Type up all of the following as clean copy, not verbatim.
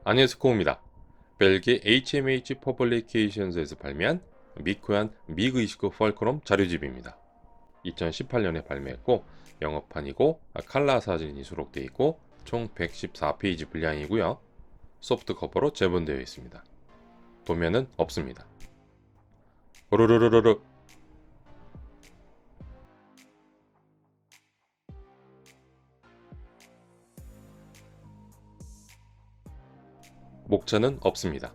안녕하세요, 코우입니다. 벨기에 HMH 퍼블리케이션스에서 발매한 미코얀 미그이시크 펄크롬 자료집입니다. 2018년에 발매했고 영어판이고 칼라 사진이 수록되어 있고 총 114페이지 분량이고요. 소프트 커버로 재본되어 있습니다. 도면은 없습니다. 오르르르르르. 목차는 없습니다.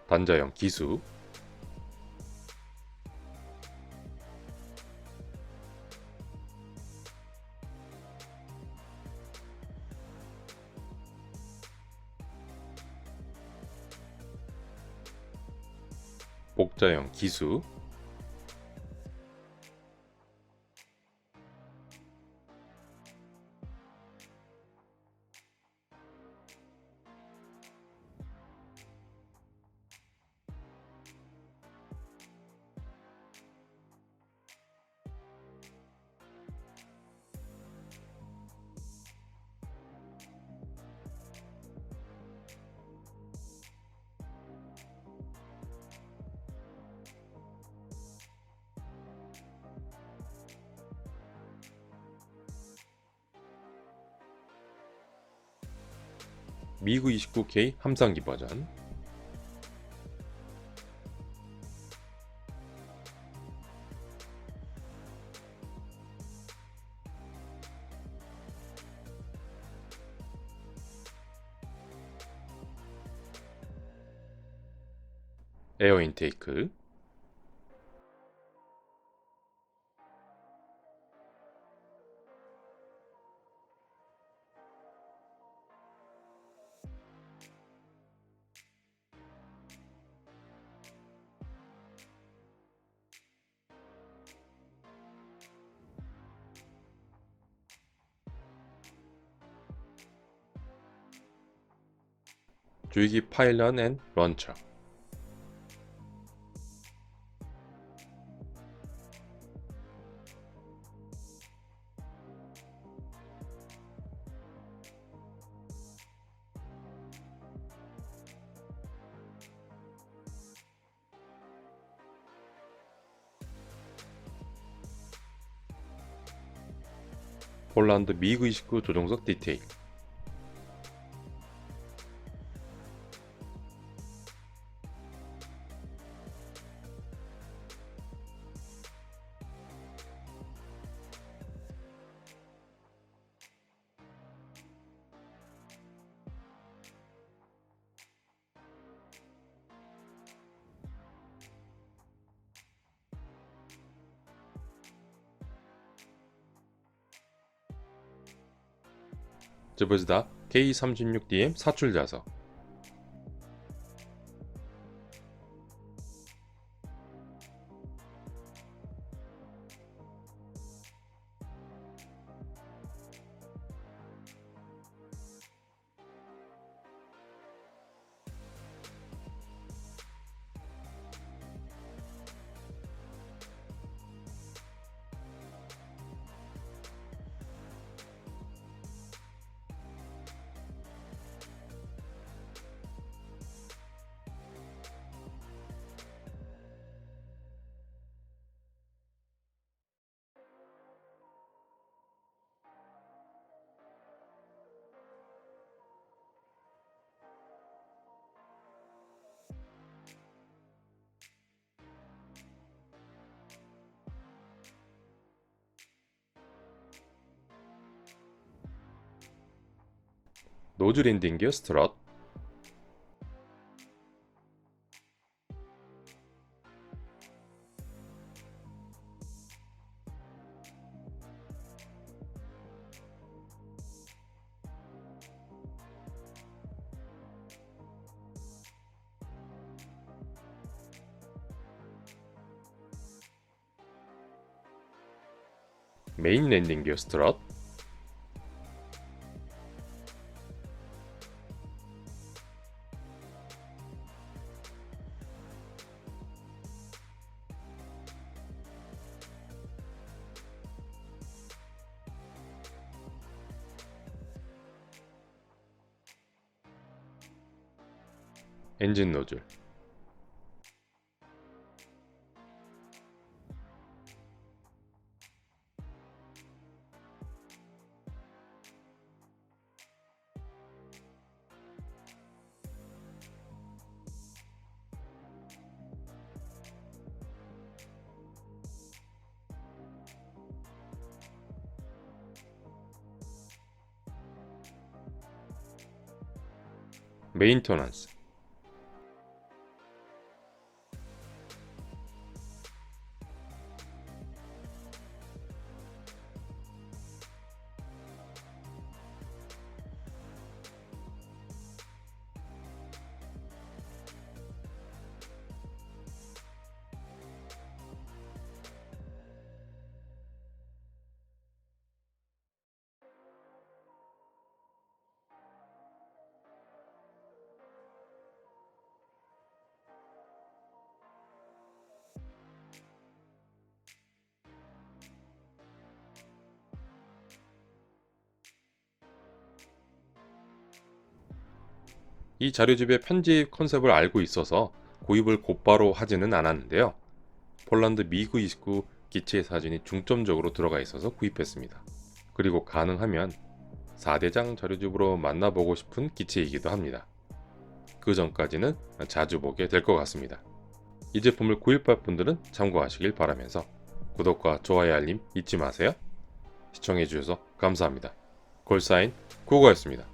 단자형 기수, 복자형 기수, 미그 29K 함상기 버전, 에어 인테이크, 주의기 파일런 앤 런처, 폴란드 미그 29 조종석 디테일, 즈브즈다 K36DM 사출 자석, 노즈 랜딩 기어 스트럿, 메인 랜딩 기어 스트럿, 엔진 노즐, 메인터넌스, 이 자료집의 편집 컨셉을 알고 있어서 구입을 곧바로 하지는 않았는데요. 폴란드 미그29 기체 사진이 중점적으로 들어가 있어서 구입했습니다. 그리고 가능하면 4대장 자료집으로 만나보고 싶은 기체이기도 합니다. 그 전까지는 자주 보게 될 것 같습니다. 이 제품을 구입할 분들은 참고하시길 바라면서 구독과 좋아요 알림 잊지 마세요. 시청해주셔서 감사합니다. 골사인 구거였습니다.